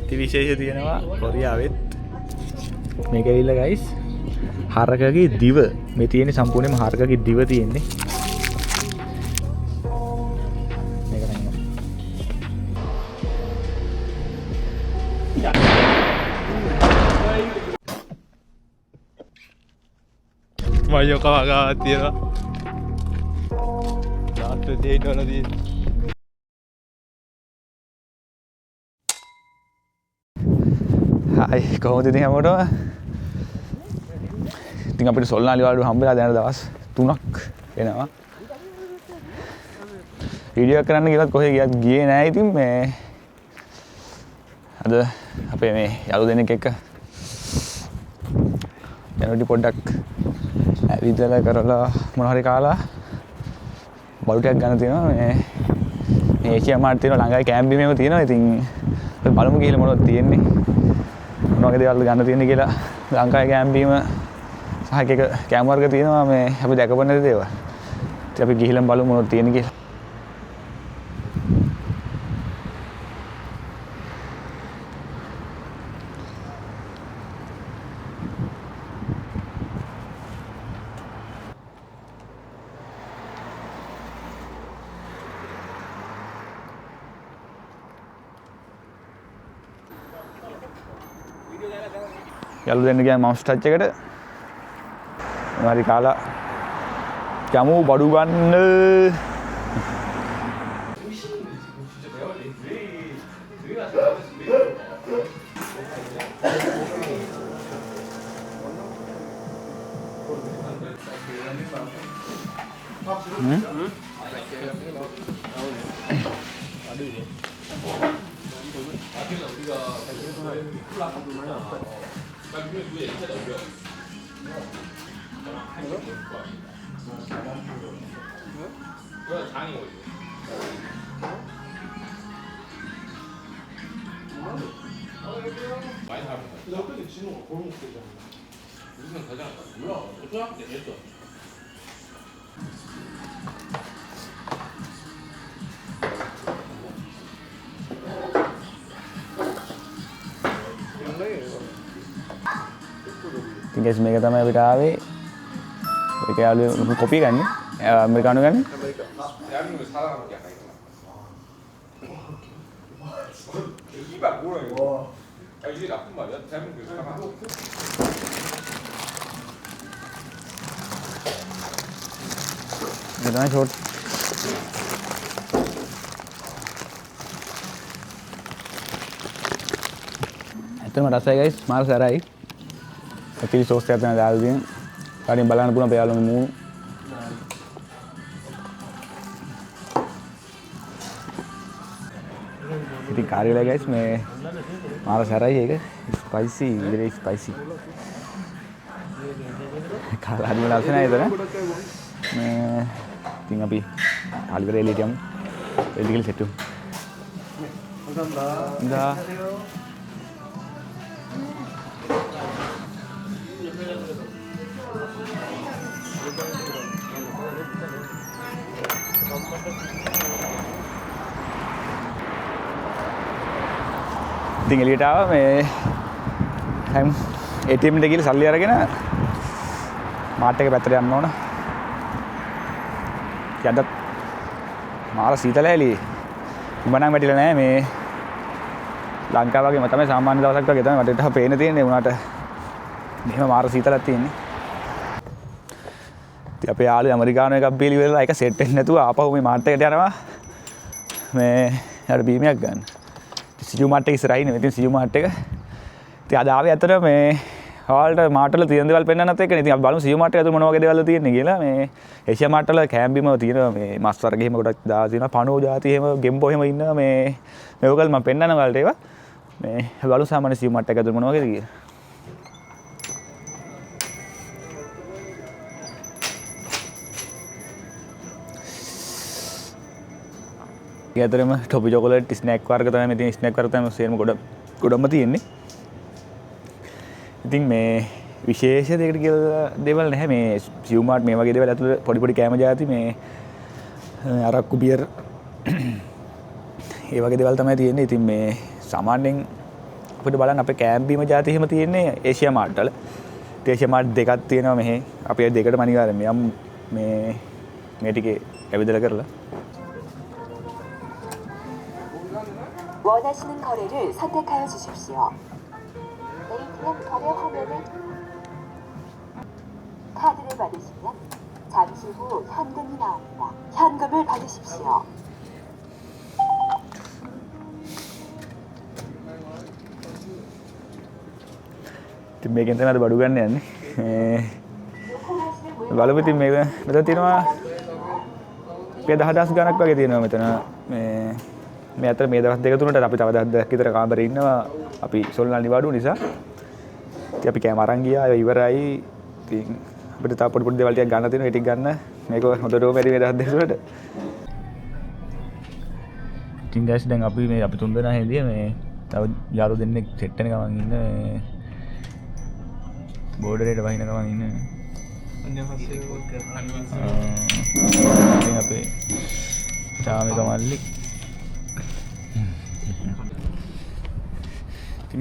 අතිවිශේෂ තියෙනවා කොරියාවෙත්. මේක ඇවිල්ලා ගයිස් හරකගේ දිව. මේ තියෙන්නේ සම්පූර්ණයෙන්ම හරකගේ දිව තියෙන්නේ. මේක නෑ. මයෝ කවගා තියෙනවා. නාට්‍ය දෙයිනවලදී. හායි කොහොමද ඉතින් හැමෝටම? ඉතින් අපිට සොල්නාලි වලට හම්බෙලා දැන් දවස් 3ක් වෙනවා. වීඩියෝ කරන්න කියලා කොහෙ ගියේ නෑ. ඉතින් මේ අද අපේ මේ යාළු දෙනෙක් එක්ක යනකොට පොඩ්ඩක් ඇවිදලා කරලා මොනවා හරි කාලා බඩු ටිකක් ගන්න තියෙනවා. මේ ඒෂියා මාර්ට් තියෙනවා ළඟයි කැම්ප් බීමේම තියෙනවා. ඉතින් අපි බලමු ගිහලා මොනවද තියෙන්නේ. මොන වගේ දේවල්ද ගන්න තියෙන්නේ කියලා. ලංකාවේ කැම්ප් බීම සහ එක කැම්ප් වර්ග තියෙනවා මේ අපි දැකපු නැති දේවල්. ඉතින් අපි ගිහලා බලමු මොනවද තියෙන්නේ කියලා. යාළු දෙන්න ගියා මවුස් ටච් එකට. මොනාරි කාලා යමු බඩු ගන්න. ඉතින් guys මේක තමයි අපිට ආවේ. ඒක යාළුවෝ කොපි ගන්න. ඇමරිකානු ගන්න. Ini short. ඇත්තම රසයි guys මාර සරයි. ඇතිලි සෝස් එකක් තමයි දාලා තියෙන්නේ. කාටින් බලන්න පුළුවන් අපේ යාළුවෝ මූණු. ඉතින් කාර්යලා guys මේ මාර සරයි ඒක. Spicy, very spicy. කාලා හරි වෙලාවක් නෑ ඒතර. මේ ඉතින් අපි ආලිවර එළියට යමු. එළියට සෙට් වෙමු. හොඳා. ඉතින් එළියට ආවා මේ හැම ATM එකට ගිහලා සල්ලි අරගෙන මාර්ට් එක පැත්තට යන්න ඕන. යද්දත් මාර සීතල ඇලි. උඹනම් වැටිලා නැහැ මේ ලංකාව වගේම තමයි සාමාන්‍ය දවසක් වගේ තමයි වටේට පේන තියෙන්නේ. උනාට මෙහෙම මාර සීතලක් තියෙන්නේ. ඉතින් අපේ යාළුවෝ ඇමරිකානු එකක් බීලි වෙලා ඒක සෙට් වෙන්නේ නැතුව ආපහු මේ මාර්ට් එකට යනවා. මේ යාර බීමයක් ගන්න. සියු මාර්ට් එක ඉස්සරහින් ඉතින් සියු මාර්ට් එක. ඉතින් අද ආවේ අතර මේ හාල්ට මාර්ට් වල තියෙන දේවල් පෙන්වන්නත් එක්කනේ. ඉතින් අපි බලමු සියු මාර්ට් එක ඇතුළේ මොන වගේ දේවල්ද තියෙන්නේ කියලා. මේ ඒෂියා මාර්ට් වල කැම්ප් බීම තියෙනවා මේ මස් වර්ග එහෙම ගොඩක් දාලා තියෙනවා. පණෝ જાති එහෙම ගෙම්බෝ එහෙම ඉන්නවා මේ මේකල් මම පෙන්වන්න වලට ඒවා. මේ බලමු සාමාන්‍ය සියු මාර්ට් එක ඇතුළේ මොන වගේද කියලා. ඇතරම ටොපි චොකලට් ස්නැක් වර්ග තමයි මේ තියෙන ස්නැක් වර්ග තමයි සේරම ගොඩම තියෙන්නේ. ඉතින් මේ විශේෂ දෙයකට කියලා දේවල් නැහැ මේ සියු මාර්ට් මේ වගේ දේවල් ඇතුළේ පොඩි පොඩි කැම જાති මේ අරක්කු බියර් ඒ වගේ දේවල් තමයි තියෙන්නේ. ඉතින් මේ සාමාන්‍යයෙන් අපිට බලන්න අපේ කෑම් බීම જાති එහෙම තියෙන්නේ ඒෂියා මාර්ට් වල. ඒෂියා මාර්ට් දෙකක් තියෙනවා මෙහි. අපි ඒ දෙකටම අනිවාර්යෙන් යම් මේ ටිකේ ඇවිදලා කරලා. 원하시는 거래를 선택하여 주십시오. ATM 거래 화면에 카드를 받으시면 잠시 후 현금이 나옵니다. 현금을 받으십시오. ඉතින් මේකෙන් තමයි අද බඩු ගන්න යන්නේ. බලමු ඉතින් මේක මෙතන තියෙනවා මේ 10000 ගණක් වගේ තියෙනවා මෙතන මේ අතර මේ දවස් දෙක තුනට අපි තව 10ක් විතර කාමරේ ඉන්නවා අපි සොල්නා නිවාඩුව නිසා. ඉතින් අපි කෑම අරන් ගියා ඒ ඉවරයි. ඉතින් අපිට තව පොඩි පොඩි දේවල් ටිකක් ගන්න තියෙනවා. ඒ ටික ගන්න මේක හොඳටම වැඩි මේ දවස් දෙක තුනට. ඉතින් guys දැන් අපි තුන් දෙනා හැදියා මේ තව යාළුවෝ දෙන්නෙක් සෙට් වෙන ගමන් ඉන්න මේ බෝඩරේට වහින ගමන් ඉන්න. අන්‍යවශ්‍ය කෝල් කරනවා. ඉතින් අපේ චාමික මල්ලි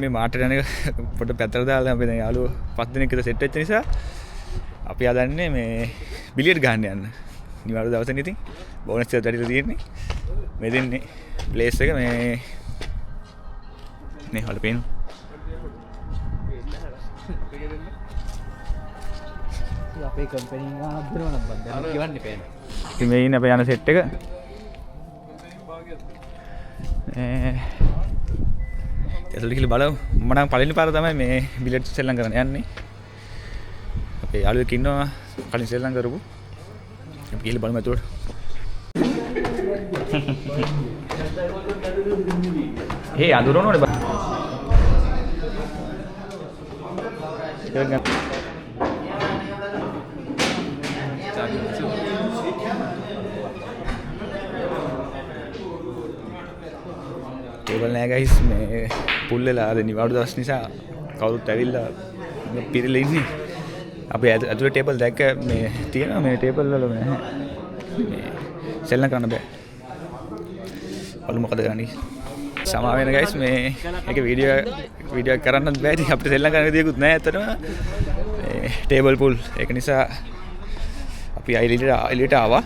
මේ මාර්ට් යන එක පොඩ පැත්තට දාලා අපි දැන් යාළුවෝ 5 දිනක් විතර සෙට් වෙච්ච නිසා අපි හදන්නේ මේ බිලියඩ් ගහන්න යන්න. නිවාඩු දවසනේ ඉතින් බෝනස් එකක් වැඩිලා තියෙන්නේ. මේ දෙන්නේ ප්ලේස් එක මේ හොල පේන. අපේ කම්පැනි එක හදනවා නම් බද්දා කියවන්නේ පේන. ඉතින් මේ ඉන්නේ අපේ යන සෙට් එක. ඇතුළට ගිහලා බලමු. මම නම් පළවෙනි පාර තමයි මේ බිලියඩ් සෙල්ලම් කරන්න යන්නේ. අපේ යාළුවෙක් ඉන්නවා කලින් සෙල්ලම් කරපු. අපි ගිහලා බලමු ඇතුළට. ඒ අඳුරනෝනේ බා. ටේබල් නෑ ගයිස් මේ පුල් වෙලා අද නිවාඩු දවස් නිසා කවුරුත් ඇවිල්ලා පිරෙලා ඉන්නේ. අපි ඇතුලේ ටේබල් දැක්ක මේ තියෙනවා මේ ටේබල් වල මේ සෙල්ලම් කරන්න බෑ. බලමු මොකද ගන්නේ. සමා වෙන ගයිස් මේ එක වීඩියෝ කරන්නත් බෑ. ඉතින් අපිට සෙල්ලම් කරන්න විදියකුත් නෑ ඇත්තටම. මේ ටේබල් පුල් ඒක නිසා අපි එළියට ආවා.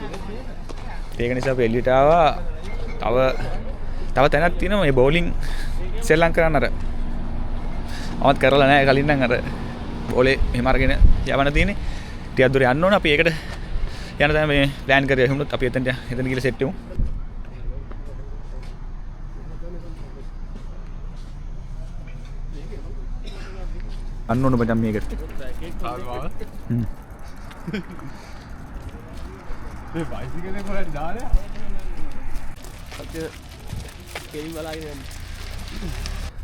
ඒක නිසා අපි එළියට ආවා. තව තැනක් තියෙනවා මේ බෝලින් සෙල්ලම් කරන්න අර මමත් කරලා නැහැ කලින් නම් අර බෝලේ මෙහෙම අරගෙන යවන්න තියෙන්නේ ටිකක් දුර යන්න ඕන අපි ඒකට යන තමයි මේ ප්ලෑන් කරේ එහෙමනොත් අපි එතන ගිහලා සෙට් වෙමු අන්න ඕන බඩම් මේකට මේ බයිසිකලේ කොහෙද දාලා කෙලින් බලාගෙන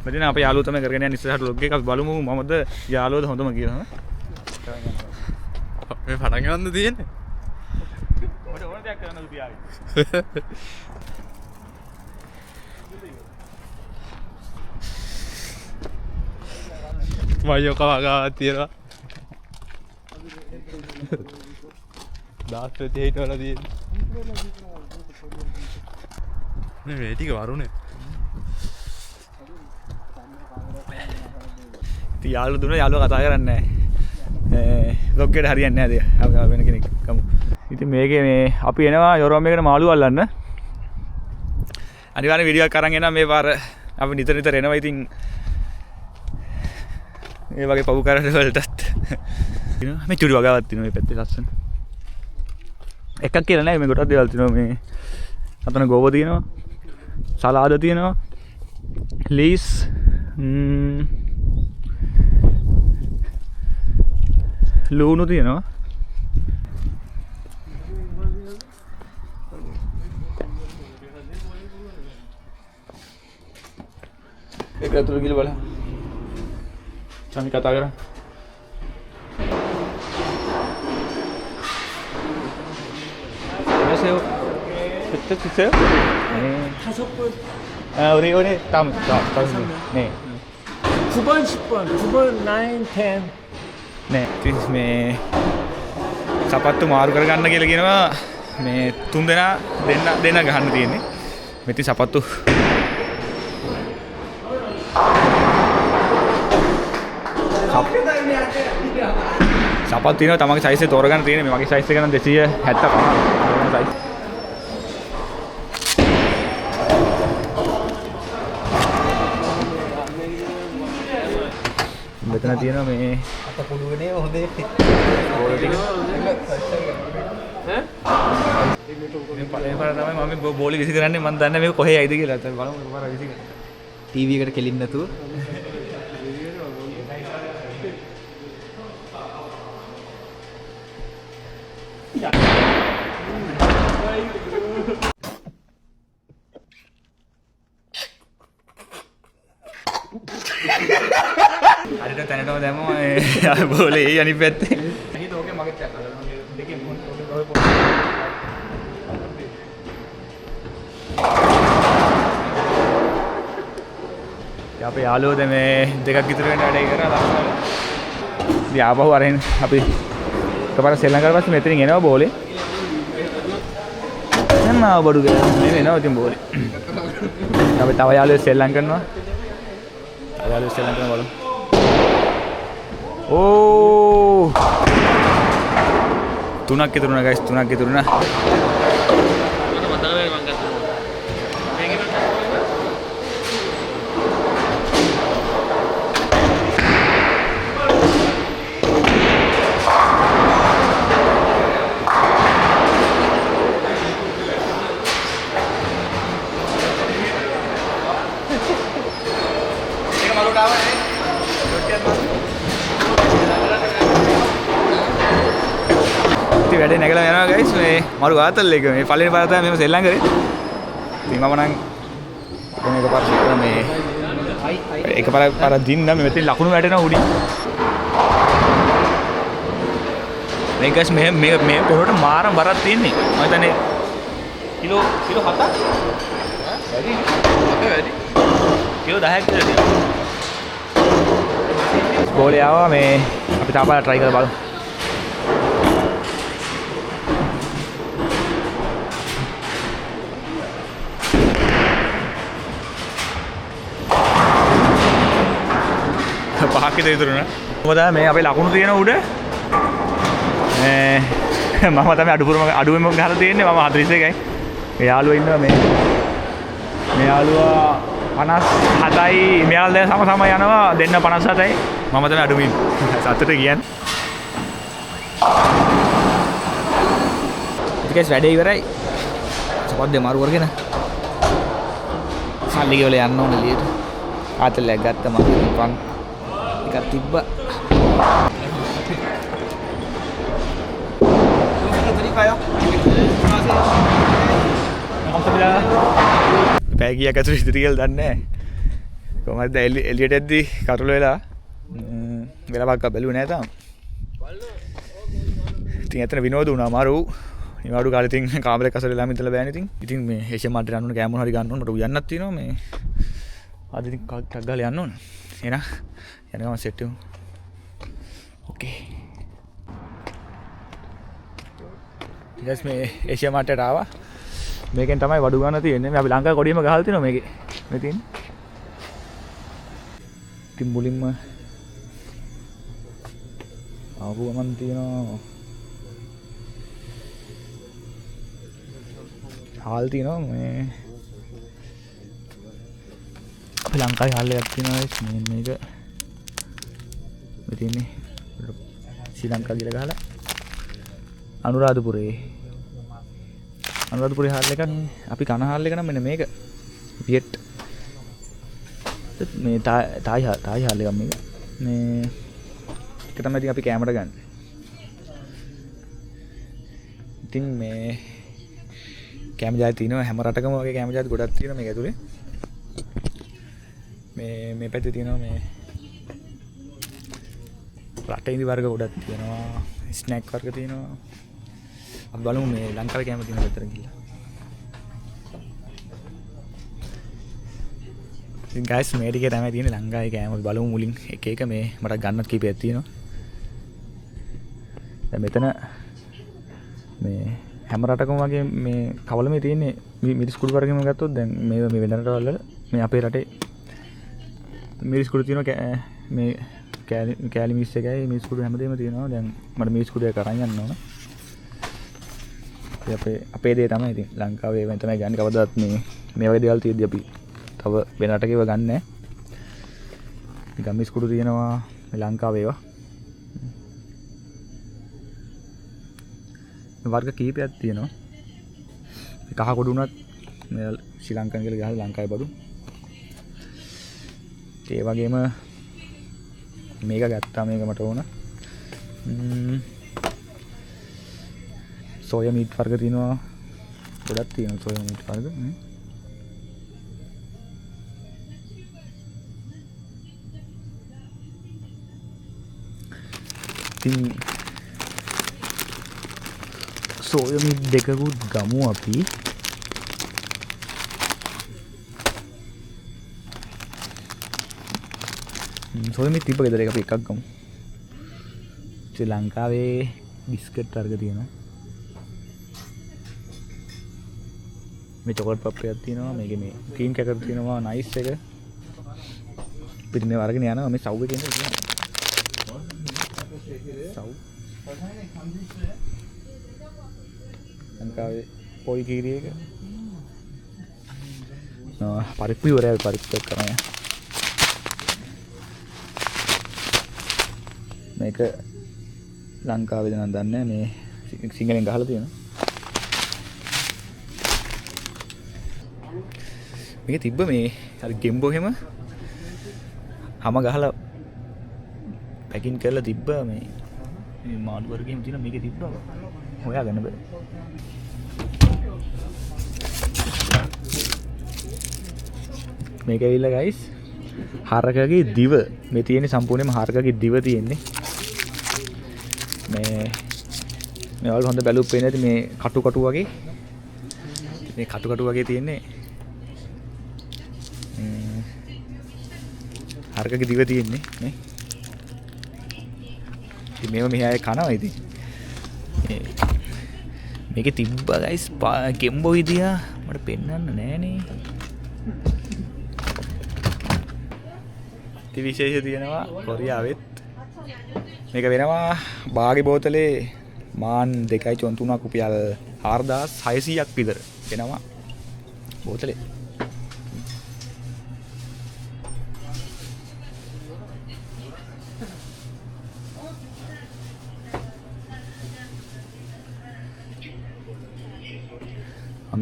මෙතන අපේ යාළුවෝ තමයි කරගෙන යන්නේ ඉස්සරහට ලොග් එක අපි බලමු මමද යාළුවෝද හොඳම කියලා මේ පටන් ගන්නද තියෙන්නේ ඔය ඕන දෙයක් කරන්නද පියාවි මයෝ කවගාවක් තියෙනවා දාස් ප්‍රති හිටවල තියෙන්නේ නේ මේ ටික වරුනේ ඉතින් යාළුවෝ දුන්නා යාළුවෝ කතා කරන්නේ නැහැ ලොග් එකට හරියන්නේ නැහැ අපි වෙන කෙනෙක් ගමු ඉතින් මේකේ මේ අපි එනවා යොරම් එකකට මාළු අල්ලන්න අනිවාර්යෙන් වීඩියෝ එකක් අරන් එනවා මේ පාර අපි නිතර එනවා ඉතින් මේ වගේ පවු කරන වලටත් මේ චුරි වගාවක් තියෙනවා මේ පැත්තේ ලස්සන එකක් කියලා නෑ මේ ගොඩක් දේවල් තියෙනවා මේ අතන ගෝව තියෙනවා සලාද තියෙනවා ලීස් ලුණු තියෙනවා ඒක අතුරු ගිල බලන්න Kami kata kira. Masih betul sih. 우리 다음 네. 9번, 10번, 9번, 9, 10. 네. මේ සපත්තු මාරු කරගන්න කියලා කියනවා මේ තුන් දෙනා දෙන්න ගහන්න තියෙන්නේ. මෙති සපත්තු සපත් තියෙනවා තමන්ගේ සයිස් එක තෝරගන්න තියෙන්නේ. මේ මගේ සයිස් එක නම් 275 සයිස්. මෙතන තියෙනවා මේ අත පොඩුවනේ හොඳේ. බෝල ටික. මේ පළවෙනි පාර තමයි මම බෝලේ විසි කරන්නේ. මම දන්නේ මේක කොහේ යයිද කියලා. දැන් බලමු කොහොමද විසි කරන්නේ. ටීවී එකට කෙලින් නැතුව. හරියට තැනටම දැම්මම බෝලේ අනිත් පැත්තේ. හිත ඕකේ මගෙත් යනවා. දෙකෙන් මොන අපේ යාළුවෝ දැන් මේ දෙකක් ඉතුරු වෙන වැඩේ කරලා ලස්සනට. ඉතින් ආපහු අරගෙන අපි එකපාරට ශ්‍රී ලංකාවට පස්සේ මෙතනින් එනවා බෝලේ. දැන් ආව බඩු ගෑන මේ වෙනවා ඉතින් බෝලේ. අපි තව යාළුවෝ ශ්‍රී ලංකාව කරනවා. තව යාළුවෝ ශ්‍රී ලංකාව බලමු. ඕ තුනක් ඉතුරුනා ගයිස් තුනක් ඉතුරුනා. වැඩේ නැගලා යනවා ගයිස් මේ මරු ආතල් එක මේ පළවෙනි පාර තමයි මම සෙල්ලම් කරේ. ඉතින් මම නම් කොහොම එකපාරට මේ එකපාර දින්න මේ මෙතන ලකුණු වැටෙනවා උඩින්. මේ ගයිස් මේ පොරට මාරම බරක් තියෙන්නේ. මම හිතන්නේ කිලෝ 7ක් වැඩි කිලෝ 10ක් විතර තියෙනවා. බෝලේ ආවා මේ අපි තාපලා try කරලා බලමු. පහක් විතර ඉතුරුනා. මොකද මේ අපේ ලකුණු තියෙන උඩ මම තමයි අඩුවෙන්ම ගහලා තියෙන්නේ. මම 41යි. මේ යාළුවා ඉන්නවා මේ යාළුවා 57යි. මෙයාලා දැන් සම යනවා දෙන්න 57යි. මම තමයි අඩුවෙන්. සතුට කියන්නේ. ටිකස් වැඩේ ඉවරයි. සපද්දේ මාරු කරගෙන සල්ලි ගෙවල යන්න ඕන එළියට. ආතල්ලයක් ගත්තා මම පන් එකක් තිබ්බා. පැය කීයක් ඇතුළේ ඉදිරි කියලා දන්නේ නැහැ. කොහමද එළියට එද්දි කටුල වෙලා වෙලාවක් බැලුවේ නැහැ තාම. ඉතින් ඇත්තට විනෝද වුණා මාරු. නිවාඩු කාලේ ඉතින් කාමරේ කසල වෙලාම ඉඳලා බෑනේ ඉතින්. ඉතින් මේ ඒෂියා මාර්ට් යන්න ඕන කෑම මොන හරි ගන්න ඕන. මට උයන්නක් තියෙනවා මේ. අද ඉතින් ටක් ගාලා යන්න ඕන. එහෙනම් යන ගමන් සෙට් වෙමු. ඕකේ. ඊට මේ ඒෂියා මාර්ට් එකට ආවා. මේකෙන් තමයි වඩු ගන්න තියෙන්නේ. මේ අපි ලංකාවේ කොඩියම ගහලා තිනවා මේකේ. මේ තියෙන්නේ. ඉතින් මුලින්ම ආපු ගමන් තියෙනවා හාල් තියෙනවා මේ අපි ලංකාවේ හාල් එකක් තියෙනවා මේක මේ තියෙන්නේ ශ්‍රී ලංකාව කියලා ගහලා අනුරාධපුරේ හාල් එකක් අපි කන හාල් එක නම් මෙන්න මේක පියට් මේ තායි හාල් එකක් මේක මේ ඒක තමයි ඉතින් අපි කැමරට ගන්න. ඉතින් මේ කැම ජාති තියෙනවා හැම රටකම වගේ කැම ජාති ගොඩක් තියෙනවා මේක ඇතුලේ. මේ පැත්තේ තියෙනවා මේ රට ඉදි වර්ග ගොඩක් තියෙනවා. ස්නැක් වර්ග තියෙනවා. අපි බලමු මේ ලංකාවේ කැම තියෙන පැත්තට ගිහලා. ඉතින් guys මේ ටිකේ තමයි තියෙන්නේ ලංකාවේ කැම. අපි බලමු මුලින් එක එක මේ මට ගන්නත් කීපයක් තියෙනවා. දැන් මෙතන මේ හැම රටකම වගේ මේ කවලමේ තියෙන්නේ මිරිස් කුඩු වර්ගෙම ගත්තොත් දැන් මේ වෙන රටවල මේ අපේ රටේ මිරිස් කුඩු තියෙනවා මේ කෑලි මිස් එකයි මිස් කුඩු හැමදේම තියෙනවා. දැන් මට මිස් කුඩු එක අරන් යන්න ඕන. අපේ දේ තමයි ඉතින් ලංකාවේ වෙන තමයි ගන්න. කවදාවත් මේ වගේ දේවල් තියෙද්දි අපි තව වෙන රටක ඒවා ගන්න නැහැ. නිකන් මිස් කුඩු තියෙනවා මේ ලංකාවේ ඒවා. වර්ග කීපයක් තියෙනවා. කහ කුඩු උනත් මේ ශ්‍රී ලංකන් කියලා ගහලා ලංකාවේ බඩු. ඒ වගේම මේක ගත්තා මේක මට ඕන. සෝයා මීට් වර්ග තියෙනවා. ගොඩක් තියෙනවා සෝයා මීට් වර්ග. ඉතින් සෝයා මීට් දෙකකුත් ගමු අපි. සෝයා මීට් තිබ්බ ගෙදර එක අපි එකක් ගමු. ශ්‍රී ලංකාවේ බිස්කට් වර්ග තියෙනවා. මේ චොකලට් පප් එකක් තියෙනවා. මේකේ මේ ක්‍රීම් කැකර් තියෙනවා. නයිස් එක. පිටින් මේ වර්ගනේ යනවා. මේ සව් එකේ ඉන්නේ. සව්. ලංකාවේ පොයි කීරි එක. පරිප්පු ඉවරයි පරිප්පු කරනවා. මේක ලංකාවේද නම් දන්නේ නැහැ. මේ සිංහලෙන් ගහලා තියෙනවා. මේක තිබ්බ මේ අර ගෙම්බෝ හැම හැම ගහලා පැකින් කරලා තිබ්බ මේ මාළු වර්ගෙම තියෙන මේකේ තිබ්බ හොයාගන්න බෑ. මේක ඇවිල්ලා ගයිස් හරකගේ දිව මේ තියෙන්නේ සම්පූර්ණයෙන්ම හරකගේ දිව තියෙන්නේ. මේ වල හොඳ බැලුම් පේන්නේ නැති මේ කටු වගේ මේ කටු වගේ තියෙන්නේ. හරකගේ දිව තියෙන්නේ නේ. ඉතින් මේව මෙහායේ කනවා ඉතින්. මේකේ තිබ්බා ගයිස් ගෙම්බෝ විදියා මට පෙන්වන්න නෑනේ. ඉතින් විශේෂ තියෙනවා කොරියාවෙත්. මේක වෙනවා බාගේ බෝතලේ මාන් 2.3 රුපියල් 4600ක් විතර වෙනවා බෝතලේ.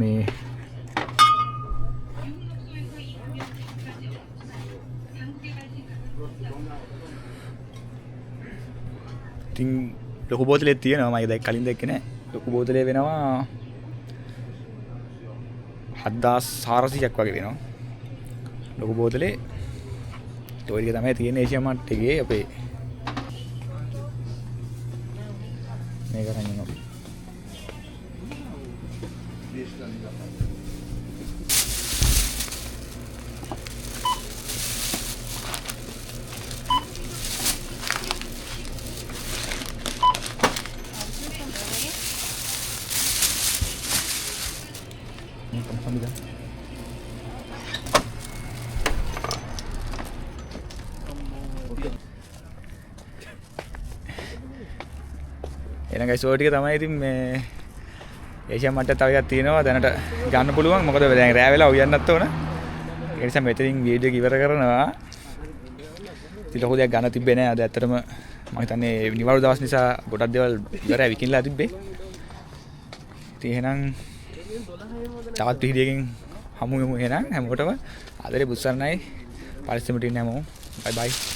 මේ ඉතින් ලොකු බෝතලයක් තියෙනවා මම දැන් කලින් දැක්කේ නෑ. ලොකු බෝතලේ වෙනවා 7400ක් වගේ වෙනවා. ලොකු බෝතලේ toy එක තමයි තියෙන්නේ ඒෂියා මාර්ට් එකේ අපේ. මේක අරන් යනවා. 감사합니다. එහෙනම් guys ඔය ටික තමයි ඉතින් මේ ඒෂියා මට්ටම් තව එකක් තියෙනවා දැනට ගන්න පුළුවන්. මොකද දැන් රෑ වෙලා උයන්නත් ඕන. ඒ නිසා මෙතනින් වීඩියෝ එක ඉවර කරනවා. ඉතින් ලොකු දෙයක් ගන්න තිබ්බේ නෑ. අද ඇත්තටම මම හිතන්නේ නිවාඩු දවස් නිසා ගොඩක් දේවල් ඉවරයි විකිනලා තිබ්බේ. ඉතින් එහෙනම් තවත් වීඩියෝකින් හමු වෙමු එහෙනම් හැමෝටම ආදරේ බුස්සන්නයි පරිස්සමට ඉන්න හැමෝම බයි බයි.